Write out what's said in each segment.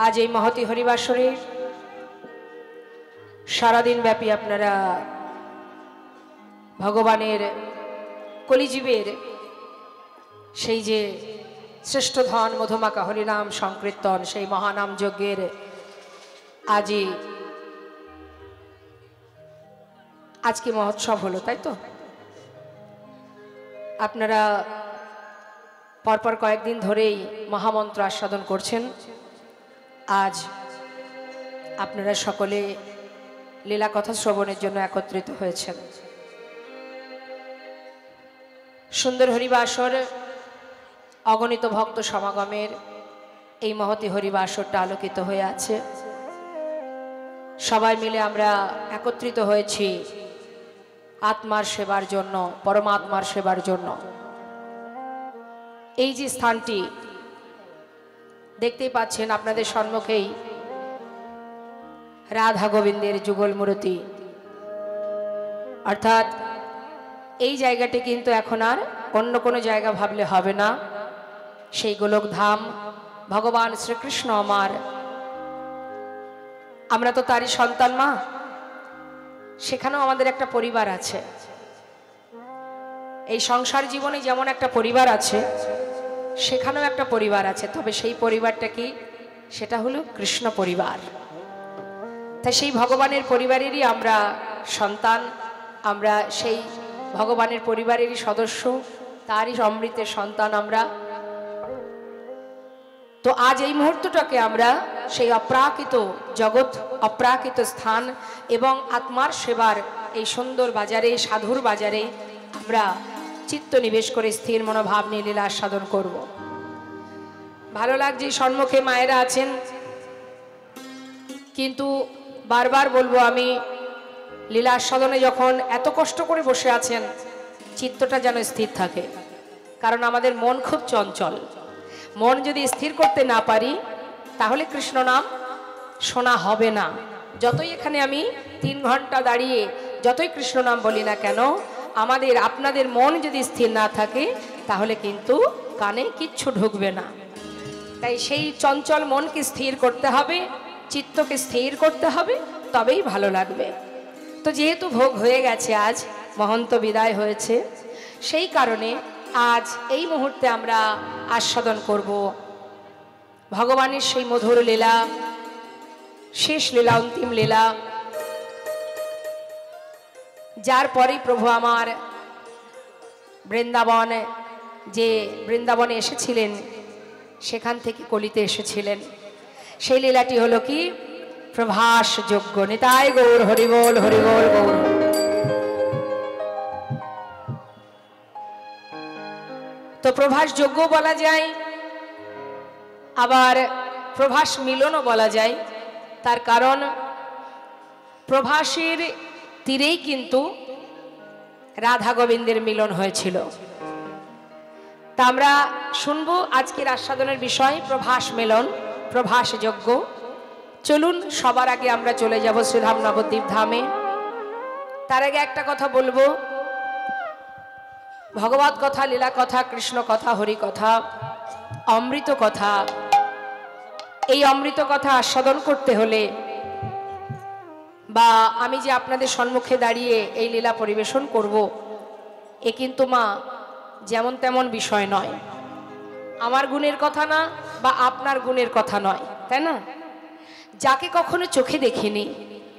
आज এই महती हरिबासरे सारा दिन व्यापी आपनारा भगवानेर कलिजीवेर सेई जे श्रेष्ठ धन मधुमाका हरिनाम संकीर्तन सेई महानाम यज्ञेर आजই आज के महोत्सव हलो ताई तो आपनारा परपर कয়েকদিন ধরেই महामंत्र आस्वादन करছেন। आज आपनारा सकले लीला कथा श्रवणेर जन्य एकत्रित हয়েছেন। सुंदर हरिबासर अगणित भक्त समागमेर এই महती हरिबासरটা आलोकित হয়ে আছে। সবাই মিলে আমরা একত্রিত হয়েছি आत्मार सेवार जन्य परमात्मार सेवार जन्य। এই যে স্থানটি দেখতেই পাচ্ছেন আপনাদের সম্মুখেই রাধা গোবিন্দের যুগল মূর্তি, অর্থাৎ এই জায়গাটি কিন্তু এখন আর অন্য কোনো জায়গা ভাবলে হবে না। সেই গোলক ধাম ভগবান শ্রীকৃষ্ণ আমরা তো তারই সন্তান মা, সেখানেও আমাদের একটা পরিবার আছে। এই সংসার জীবনে যেমন একটা পরিবার আছে সেখানেও একটা পরিবার আছে, তবে সেই পরিবারটা কি, সেটা হলো কৃষ্ণ পরিবার। তাই সেই ভগবানের পরিবারেরই আমরা সন্তান, আমরা সেই ভগবানের পরিবারেরই সদস্য, তারই অমৃতের সন্তান আমরা। তো আজ এই মুহূর্তটাকে আমরা সেই অপ্রাকৃত জগৎ, অপ্রাকৃত স্থান এবং আত্মার সেবার এই সুন্দর বাজারে, সাধুর বাজারে আমরা চিত্ত নিবেশ করে স্থির মনোভাব নিয়ে লীলা আস্বাদন করব। ভালো লাগছে সম্মুখে মায়েরা আছেন, কিন্তু বারবার বলবো আমি, লীলা আস্বাদনে যখন এত কষ্ট করে বসে আছেন চিত্তটা যেন স্থির থাকে, কারণ আমাদের মন খুব চঞ্চল। মন যদি স্থির করতে না পারি তাহলে কৃষ্ণ নাম শোনা হবে না। যতই এখানে আমি 3 ঘন্টা দাঁড়িয়ে যতই কৃষ্ণ নাম বলি না কেন, আমাদের আপনাদের মন যদি স্থির না থাকে তাহলে কিন্তু কানে কিচ্ছু ঢুকবে না। তাই সেই চঞ্চল মনকে স্থির করতে হবে, চিত্তকে স্থির করতে হবে, তবেই ভালো লাগবে। তো যেহেতু ভোগ হয়ে গেছে, আজ মহন্ত বিদায় হয়েছে, সেই কারণে আজ এই মুহূর্তে আমরা আস্বাদন করব ভগবানের সেই মধুর লীলা, শেষ লীলা, অন্তিম লীলা, যার পরেই প্রভু আমার বৃন্দাবন, যে বৃন্দাবনে এসেছিলেন সেখান থেকে কলিতে এসেছিলেন। সেই লীলাটি হলো কি, প্রভাস যজ্ঞ। নিতাই গৌর হরিবোল, হরিবোল গৌর। তো প্রভাস যজ্ঞ বলা যায়, আবার প্রভাস মিলনও বলা যায়। তার কারণ প্রভাসের তীরেই কিন্তু রাধা গোবিন্দের মিলন হয়েছিল। তা আমরা শুনবো আজকের আস্বাদনের বিষয় প্রভাস মিলন, প্রভাস যজ্ঞ। চলুন সবার আগে আমরা চলে যাব শ্রীধাম নবদ্বীপ ধামে। তার আগে একটা কথা বলবো, ভগবত কথা, লীলা কথা, কৃষ্ণ কথা, হরি কথা, অমৃত কথা, এই অমৃত কথা আস্বাদন করতে হলে, বা আমি যে আপনাদের সম্মুখে দাঁড়িয়ে এই লীলা পরিবেশন করব, এ কিন্তু মা যেমন তেমন বিষয় নয়, আমার গুণের কথা না, বা আপনার গুণের কথা নয়, তাই না? যাকে কখনো চোখে দেখিনি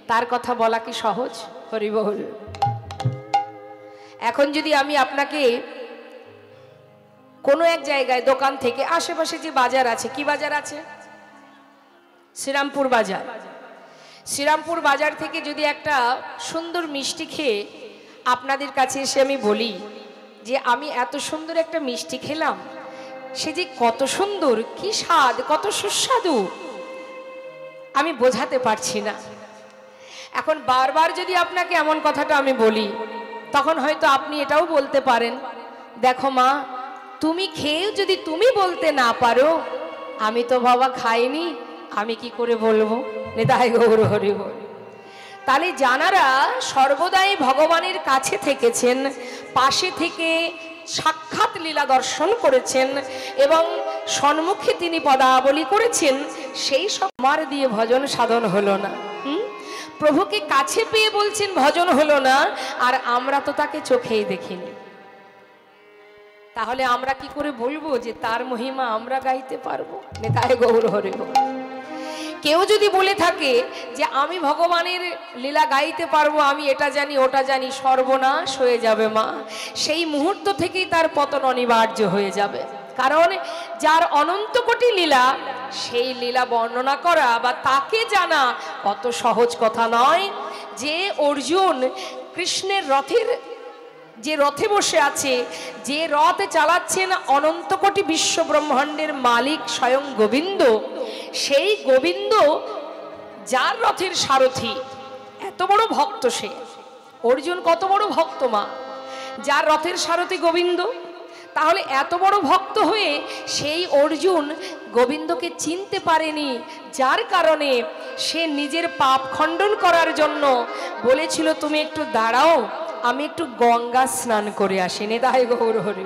তার কথা বলা কি সহজ? হরিবল। এখন যদি আমি আপনাকে কোনো এক জায়গায় দোকান থেকে, আশেপাশে যে বাজার আছে, কি বাজার আছে? শ্রীরামপুর বাজার। শ্রীরামপুর বাজার থেকে যদি একটা সুন্দর মিষ্টি খেয়ে আপনাদের কাছে এসে আমি বলি যে আমি এত সুন্দর একটা মিষ্টি খেলাম, সে যে কত সুন্দর, কি স্বাদ, কত সুস্বাদু, আমি বোঝাতে পারছি না। এখন বারবার যদি আপনাকে এমন কথাটা আমি বলি, তখন হয়তো আপনি এটাও বলতে পারেন, দেখো মা, তুমি খেয়েও যদি তুমি বলতে না পারো, আমি তো বাবা খাইনি, আমি কি করে বলবো? নিতাই গৌর হরি বল। তাহলে যারা সর্বদাই ভগবানের কাছে থেকেছেন, পাশে থেকে সাক্ষাৎ লীলা দর্শন করেছেন এবং সম্মুখে তিনি পদাবলী করেছেন, সেই সব আমার দিয়ে ভজন সাধন হলো না। প্রভুকে কাছে পেয়ে বলছেন ভজন হলো না, আর আমরা তো তাকে চোখেই দেখিনি। তাহলে আমরা কি করে বলবো যে তার মহিমা আমরা গাইতে পারবো? নেতায় গৌর হরে গো। কেউ যদি বলে থাকে যে আমি ভগবানের লীলা গাইতে পারবো, আমি এটা জানি ওটা জানি, সর্বনাশ হয়ে যাবে মা। সেই মুহূর্ত থেকেই তার পতন অনিবার্য হয়ে যাবে। কারণ যার অনন্ত কোটি লীলা, সেই লীলা বর্ণনা করা বা তাকে জানা অত সহজ কথা নয়। যে অর্জুন কৃষ্ণের রথের, যে রথে বসে আছে, যে রথ চালাচ্ছেন অনন্ত কোটি বিশ্ব ব্রহ্মাণ্ডের মালিক স্বয়ং গোবিন্দ, সেই গোবিন্দ যার রথের সারথি, এত বড় ভক্ত সে। অর্জুন কত বড় ভক্ত মা, যার রথের সারথি গোবিন্দ। তাহলে এত বড় ভক্ত হয়ে সেই অর্জুন গোবিন্দকে চিনতে পারেনি, যার কারণে সে নিজের পাপ খণ্ডন করার জন্য বলেছিল তুমি একটু দাঁড়াও, আমি একটু গঙ্গা স্নান করে আসি। নেতাই গৌর হরি।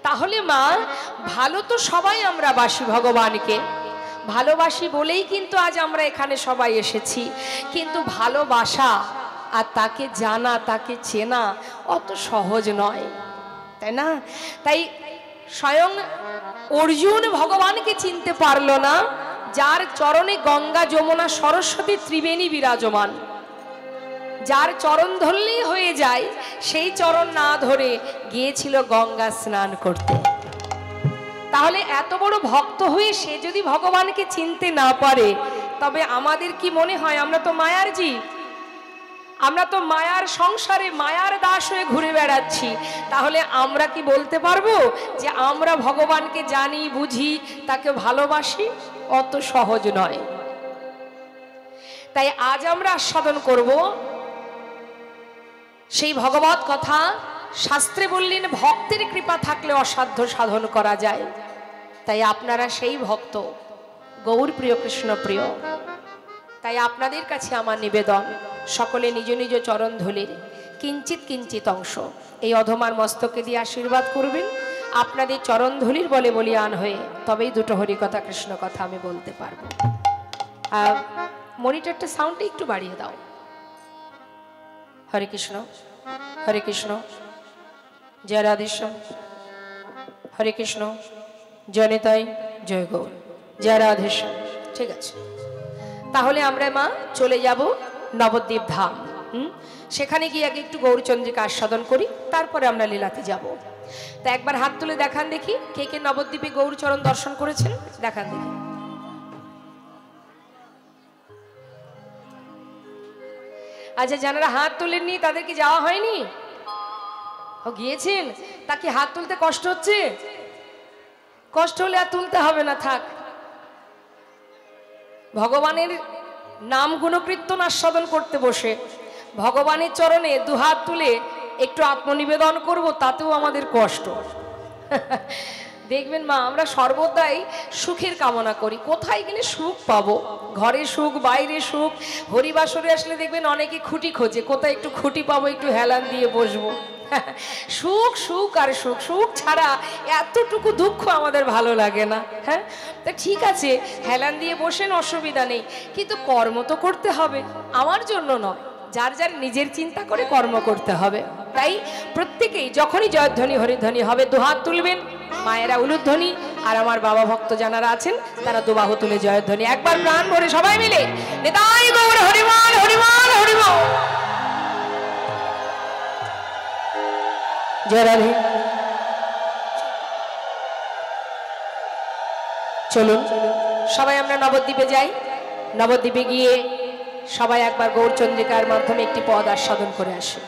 তাহলে মা, ভালো তো সবাই আমরা বাসি, ভগবানকে ভালোবাসি বলেই কিন্তু আজ আমরা এখানে সবাই এসেছি। কিন্তু ভালোবাসা আর তাকে জানা, তাকে চেনা অত সহজ নয়, তাই না? তাই স্বয়ং অর্জুন ভগবানকে চিনতে পারলো না, যার চরণে গঙ্গা যমুনা সরস্বতী ত্রিবেণী বিরাজমান। যার চরণ ধরলেই হয়ে যায়, সেই চরণ না ধরে গিয়েছিল গঙ্গা স্নান করতে। তাহলে এত বড় ভক্ত হয়ে সে যদি ভগবানকে চিনতে না পারে, তবে আমাদের কি মনে হয় আমরা তো মায়ার জীব, আমরা তো মায়ার সংসারে মায়ার দাস হয়ে ঘুরে বেড়াচ্ছি। তাহলে আমরা কি বলতে পারবো যে আমরা ভগবানকে জানি, বুঝি, তাকে ভালোবাসি? অত সহজ নয়। তাই আজ আমরা আস্বাদন করব সেই ভগবত কথা। শাস্ত্রে বললেন ভক্তের কৃপা থাকলে অসাধ্য সাধন করা যায়। তাই আপনারা সেই ভক্ত, গৌর প্রিয়, কৃষ্ণ প্রিয়। তাই আপনাদের কাছে আমার নিবেদন, সকলে নিজ নিজ চরণ ধুলির কিঞ্চিত কিঞ্চিত অংশ এই অধমার মস্তকে দিয়ে আশীর্বাদ করবেন। আপনাদের চরণ ধুলির বলে বলিয়ান হয়ে তবেই দুটো হরিকথা কৃষ্ণ কথা আমি বলতে পারবো। মনিটরটা সাউন্ডটা একটু বাড়িয়ে দাও। হরে কৃষ্ণ, হরে কৃষ্ণ, জয় রাধেশ্যাম। হরে কৃষ্ণ, জয় নিতাই, জয় গৌর, জয় রাধেশ্যাম। ঠিক আছে, তাহলে আমরা মা চলে যাব নবদ্বীপ ধাম। সেখানে গিয়ে আগে একটু গৌরচন্দ্রিকা আস্বাদন করি, তারপরে আমরা লীলাতে যাব। তা একবার হাত তুলে দেখান দেখি কে কে নবদ্বীপে গৌরচরণ দর্শন করেছেন, দেখান দেখি। আচ্ছা, যারা হাত তোলেননি তাদের কি যাওয়া হয়নি? ও গিয়েছেন, তা কি হাত তুলতে কষ্ট হচ্ছে? কষ্ট হলে আর তুলতে হবে না, থাক। ভগবানের নাম গুণকীর্তন আস্বাদন করতে বসে ভগবানের চরণে দুহাত তুলে একটু আত্মনিবেদন করব, তাতেও আমাদের কষ্ট। দেখবেন মা, আমরা সর্বদাই সুখের কামনা করি। কোথায় গেলে সুখ পাবো? ঘরে সুখ, বাইরে সুখ। হরিবাসরে আসলে দেখবেন অনেকে খুঁটি খোঁজে, কোথায় একটু খুঁটি পাবো, একটু হেলান দিয়ে বসবো। সুখ সুখ আর সুখ, সুখ ছাড়া এতটুকু দুঃখ আমাদের ভালো লাগে না। হ্যাঁ, তা ঠিক আছে, হেলান দিয়ে বসেন, অসুবিধা নেই, কিন্তু কর্ম তো করতে হবে। আমার জন্য নয়, যার যার নিজের চিন্তা করে কর্ম করতে হবে। তাই প্রত্যেকেই যখনই জয়ধ্বনি হরিধ্বনি হবে দুহাত তুলবেন, মায়েরা উলুধ্বনি, আর আমার বাবা ভক্ত যারা আছেন তারা দুবাহু তুলে জয়ধ্বনি একবার প্রাণ ভরে সবাই মিলে নিতাই গৌর হরিমান হরিমান হরিমান। জয় রাধে। চলুন সবাই আমরা নবদ্বীপে যাই। নবদ্বীপে গিয়ে সবাই একবার গৌরচন্দ্রিকার মাধ্যমে একটি পদ আস্বাদন করে আসে।